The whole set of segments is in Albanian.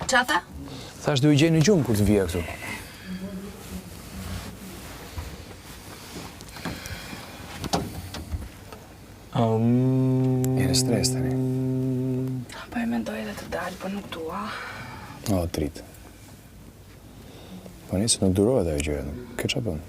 Qa tha? Thash do i gjej në gjumë kur të vija këtu. Jeni stres tani. Po e mendoj edhe të dalë, po nuk dua. O, trit. Po nisë nuk durohet ajo gjëja, ke qa bën?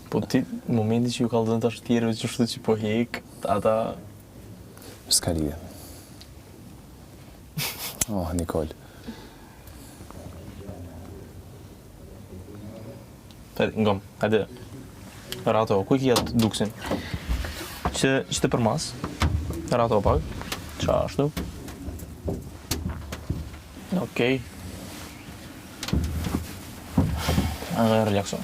Po ti, në momenti që ju ka dhënë tash tjerëve që shtu që po hek, ata... S'ka lidhje. Oh, Nikol. Ngom, hajde. Rato, ku I kja të duksin? Që të përmas? Rato pak. Qa ashtu? Okej. Edhe relakso.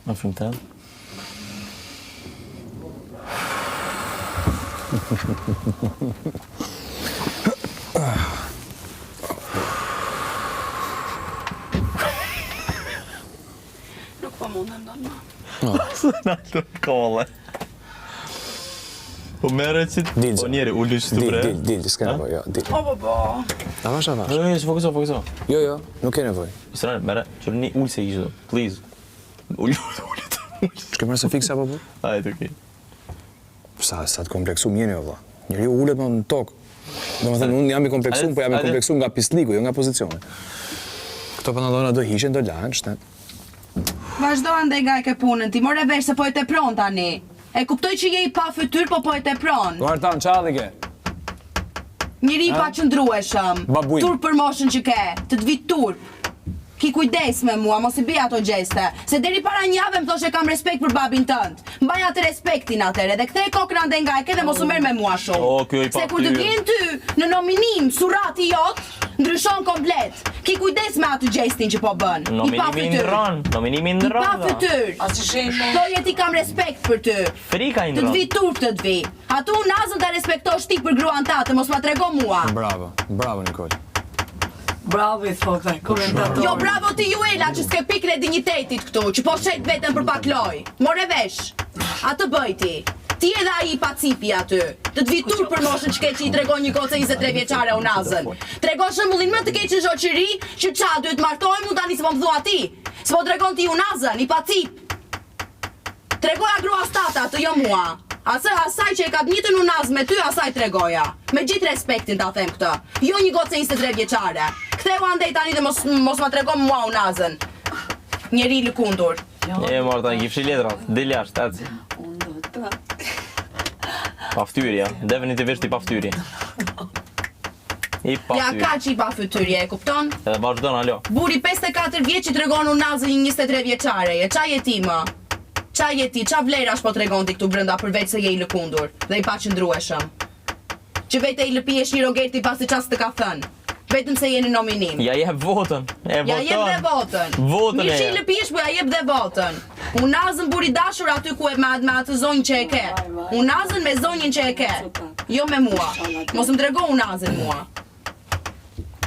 Më film të edhe? Nuk po mundem do në ma. Së në altë në kolle. Po mere që... Dilë, Po njeri, ullu që të bre. Dil, s'ka nevoj, jo, dil. Po. Avash. Fokuso. Jo, nuk ke nevoj. Sërane, mere, qërë një ullë se ishë do, please. Ullu. Shke mërë se fiksa, po? Ajde, okej. Sa të kompleksu mjeni, o vla. Njeri u ullet më në tokë. Do më thënë, unë jam I kompleksu, po jam I kompleksu nga pistliku, jo nga pozicioni. Këto pantalona do hishen, do lanë, shtet. Vazhdo andaj nga e ke punën ti, more vesh se po e te pron tani. E kuptoj që je I pa fytyr, po e te pron. Artan, qalli ke? Njëri I pa qëndrueshëm. Babuin. Turp për moshën që ke, të të vit turp. Ki kujdes me mua, mos I bëj ato gjeste. Se deri para një javë më thoshe kam respekt për babin tënd. Mbaj atë respektin atëre dhe kthej kokën andaj nga e ke dhe mos u merr me mua shumë. O, kjo I pa Se kur të vjen ty në nominim surrati jot, ndryshon komplet. Ki kujdes me atë gjestin që po bën. Nominimi ndron. I pa fytyr. Thoje ti kam respekt për ty. Frika I Të të ndron. vi turp të të vi. Atu nazën ta respektosh ti për gruan tate, mos ma trego mua. Bravo, Nikol. Bravo I thotë, komentator. Jo, bravo ti Juela që s'ke pikë dignitetit këtu, që po shet vetën për pak loj. More vesh, atë bëj ti. Ti edhe ai I pacipi aty. Të të vitur për moshën që ke që I tregon një goce 23 vjeçare unazën. Tregon shembullin më të keq në shoqëri që qa duhet martohem unë tani s'po më thua ti. S'po tregon ti unazën, I pacip. Tregoja grua stata atë, jo mua. Asaj që e ka të njëjtën unaz me ty, asaj tregoja. Me gjithë respektin ta them këtë. Jo një goce 23 vjeçare. Ktheu andej tani dhe mos ma tregon mua unazën. Njeri lëkundur. E Marta, I kifshi letrat. Del jashtë, eci. Paftyrja, definitivisht I paftyri. I paftyri. Ja ka që I pa fytyrje, e kupton? Edhe vazhdon, alo. Buri 54 vjeç I tregon unazën një 23 vjeçare. E qa je ti më? Qa je ti? Qa vlerash po tregon ti këtu brenda përveç se je I lëkundur dhe I pa qëndrueshëm? Që vete I lëpijesh një rogerti pasi qas të ka thënë. Vetëm se jeni nominim. Ja jep votën. Ja jep dhe votën. Votën e Një që I jep. lëpijesh, po ja jep dhe votën. Unazën buri dashur aty ku e me atë zonjë që e ke. Unazën me zonjën që e ke. Jo me mua. Mos më trego unazën mua.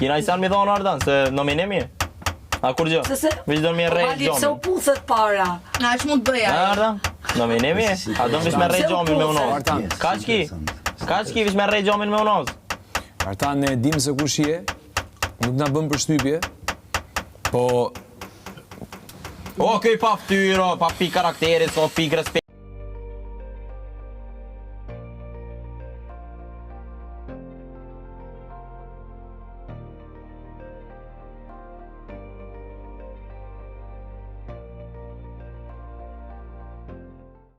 Kina I sanë mi thonë Ardan, se nominimi? A kur gjë? Vish do mi rej Se u gjomin. puthet para. A që mund të bëja? A Ardan? Nominimi? A do vish me rej gjomin me unoz? Artan. Kaqki vish me rej gjomin me unoz? Artan, ne dim se kush je, nuk na bën përshtypje, po... O, këj pa ftyro, pa pik karakterit, so pik respekt.